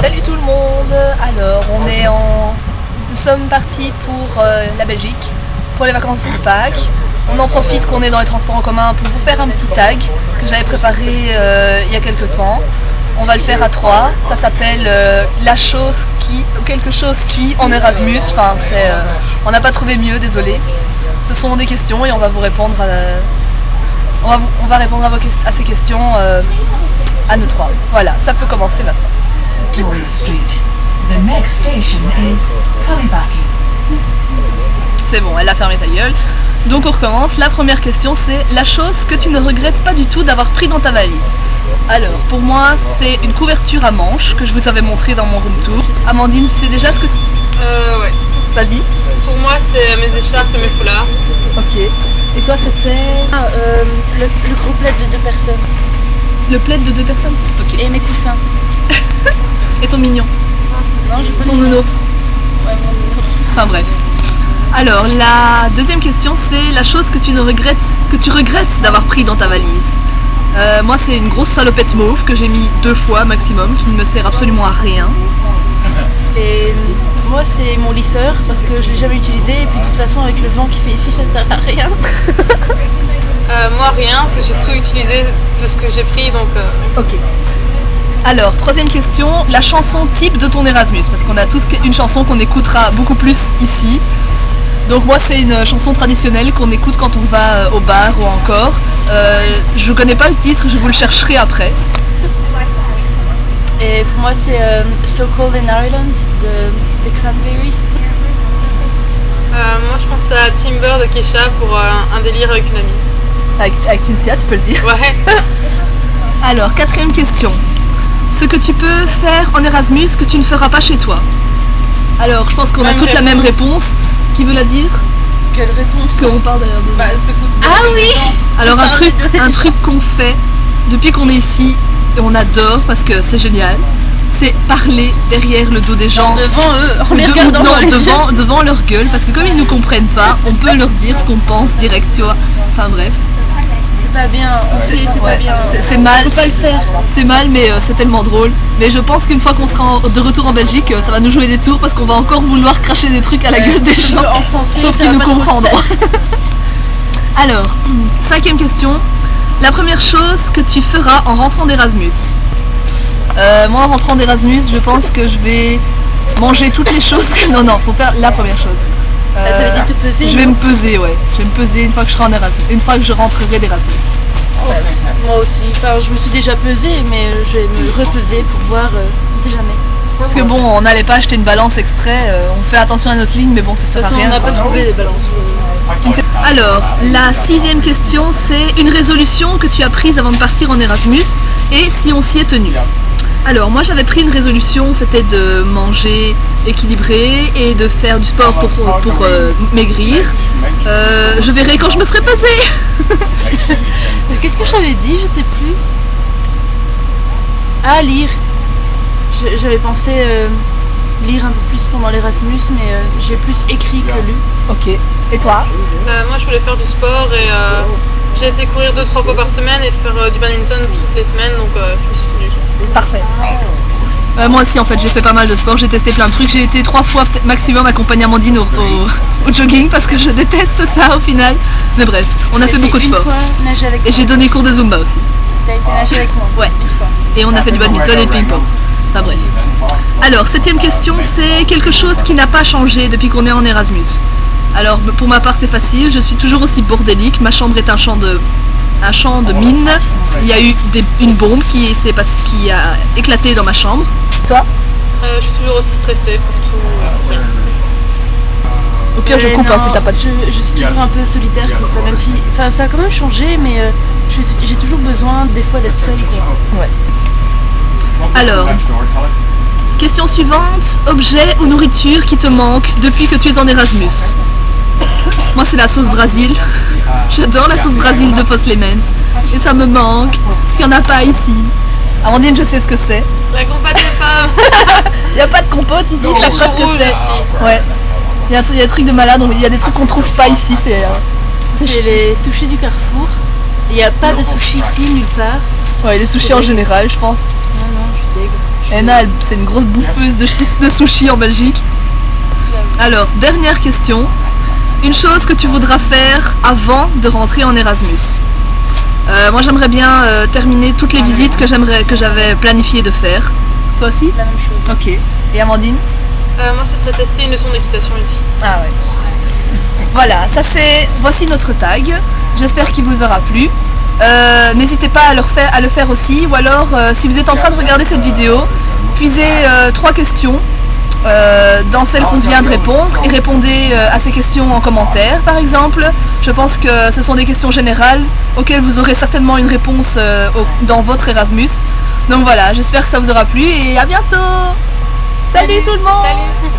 Salut tout le monde. Alors nous sommes partis pour la Belgique, pour les vacances de Pâques. On en profite qu'on est dans les transports en commun pour vous faire un petit tag que j'avais préparé il y a quelques temps. On va le faire à 3, ça s'appelle la chose qui, ou quelque chose qui en Erasmus, enfin on n'a pas trouvé mieux, désolé. Ce sont des questions et on va vous répondre on va répondre à ces questions à nous trois. Voilà, ça peut commencer maintenant. C'est bon, elle a fermé sa gueule. Donc on recommence. La première question, c'est la chose que tu ne regrettes pas du tout d'avoir pris dans ta valise. Alors, pour moi, c'est une couverture à manches que je vous avais montré dans mon room tour. Amandine, tu sais déjà ce que... Ouais. Vas-y. Pour moi, c'est mes écharpes et mes foulards. Ok. Et toi, c'était... le gros plaid de 2 personnes. Le plaid de 2 personnes? Ok. Et mes coussins. Et ton mignon? Non, j'ai pas ton nounours? Ouais, mon nounours. Enfin bref. Alors, la deuxième question, c'est la chose que tu regrettes d'avoir pris dans ta valise. Moi, c'est une grosse salopette mauve que j'ai mis 2 fois maximum, qui ne me sert absolument à rien. Et moi, c'est mon lisseur, parce que je l'ai jamais utilisé, et puis de toute façon, avec le vent qui fait ici, ça ne sert à rien. Moi, rien, parce que j'ai tout utilisé de ce que j'ai pris, donc... Ok. Alors, troisième question, la chanson type de ton Erasmus, parce qu'on a tous une chanson qu'on écoutera beaucoup plus ici. Donc moi, c'est une chanson traditionnelle qu'on écoute quand on va au bar ou encore. Je connais pas le titre, je vous le chercherai après. Et pour moi, c'est So Cold in Ireland de Cranberries. Moi, je pense à Timber de Kesha pour un délire avec une amie. Avec Cinzia, tu peux le dire. Ouais. Alors, quatrième question. Ce que tu peux faire en Erasmus que tu ne feras pas chez toi. Alors, je pense qu'on a toutes la même réponse. Qui veut la dire? Quelle réponse? Qu'on parle d'ailleurs de... Bah, se foutre de Ah oui. Alors, un truc qu'on fait depuis qu'on est ici, et on adore parce que c'est génial, c'est parler derrière le dos des gens. Devant eux, en les regardant dans les yeux. Devant leur gueule, parce que comme ils nous comprennent pas, on peut leur dire ce qu'on pense direct, tu vois. Enfin bref. C'est pas bien, c'est pas bien. C'est mal. Faut pas le faire. C'est mal, mais c'est tellement drôle. Mais je pense qu'une fois qu'on sera de retour en Belgique, ça va nous jouer des tours parce qu'on va encore vouloir cracher des trucs à la gueule des gens. En français, sauf qu'ils nous comprendront. Alors, cinquième question. La première chose que tu feras en rentrant d'Erasmus. Moi, en rentrant d'Erasmus, je pense que je vais manger toutes les choses. Non, faut faire la première chose. T'avais dit te peser? Je vais me peser, ouais. Je vais me peser une fois que je serai en Erasmus. Une fois que je rentrerai d'Erasmus. Ouais, moi aussi. Enfin, je me suis déjà pesée, mais je vais me repeser pour voir. On sait jamais. Parce que bon, on n'allait pas acheter une balance exprès. On fait attention à notre ligne, mais bon, ça sert à rien. On n'a pas trouvé des balances. Alors, la 6e question, c'est une résolution que tu as prise avant de partir en Erasmus et si on s'y est tenu. Alors, moi j'avais pris une résolution, c'était de manger équilibré et de faire du sport pour maigrir. Je verrai quand je me serai pesée. Qu'est-ce que je t'avais dit? Je sais plus. Ah, lire. J'avais pensé lire un peu plus pendant l'Erasmus, mais j'ai plus écrit que lu. Ok. Et toi? Moi, je voulais faire du sport et j'ai été courir 2-3 fois par semaine et faire du badminton toutes les semaines, donc je me suis tenue. Parfait. Moi aussi, en fait, j'ai fait pas mal de sport, j'ai testé plein de trucs. J'ai été 3 fois maximum accompagner Amandine au jogging parce que je déteste ça au final. Mais bref, on a fait beaucoup de sport. Et j'ai donné cours de Zumba aussi. T'as été nager avec moi? Ouais. Une fois. Et on a fait du badminton et de ping-pong. Enfin bref. Alors, 7e question, c'est quelque chose qui n'a pas changé depuis qu'on est en Erasmus. Alors, pour ma part, c'est facile. Je suis toujours aussi bordélique. Ma chambre est un champ de mine. Il y a eu une bombe qui a éclaté dans ma chambre. Toi? Je suis toujours aussi stressée pour tout. Rien. Au pire, je coupe si t'as pas de... Je suis toujours un peu solitaire comme ça, même si... Enfin, ça a quand même changé, mais j'ai toujours besoin des fois d'être seule, quoi. Ouais. Alors, question suivante. Objet ou nourriture qui te manque depuis que tu es en Erasmus? Moi, c'est la sauce Brésil. J'adore la sauce Brésil de Foslemens. Et ça me manque, parce qu'il n'y en a pas ici. Amandine, je sais ce que c'est. La compote des pommes. Il n'y a pas de compote ici, c'est pas ce que c'est. Ouais. Il y a des trucs de malade, il y a des trucs qu'on trouve pas ici. C'est les sushis du Carrefour. Il n'y a pas de sushi ici, nulle part. Ouais, les sushis en général, je pense. Non, je suis dégue. Ena, c'est une grosse bouffeuse de sushi en Belgique. Alors, dernière question. Une chose que tu voudras faire avant de rentrer en Erasmus. Moi j'aimerais bien terminer toutes les visites que j'avais planifié de faire. Toi aussi? La même chose. Ok. Et Amandine? Moi ce serait tester une leçon d'équitation ici. Ah ouais. Voilà, voici notre tag. J'espère qu'il vous aura plu. N'hésitez pas à le faire aussi, ou alors si vous êtes en train de regarder cette vidéo, puisez 3 questions dans celles qu'on vient de répondre et répondez à ces questions en commentaire par exemple. Je pense que ce sont des questions générales auxquelles vous aurez certainement une réponse dans votre Erasmus. Donc voilà, j'espère que ça vous aura plu et à bientôt. Salut tout le monde. Salut.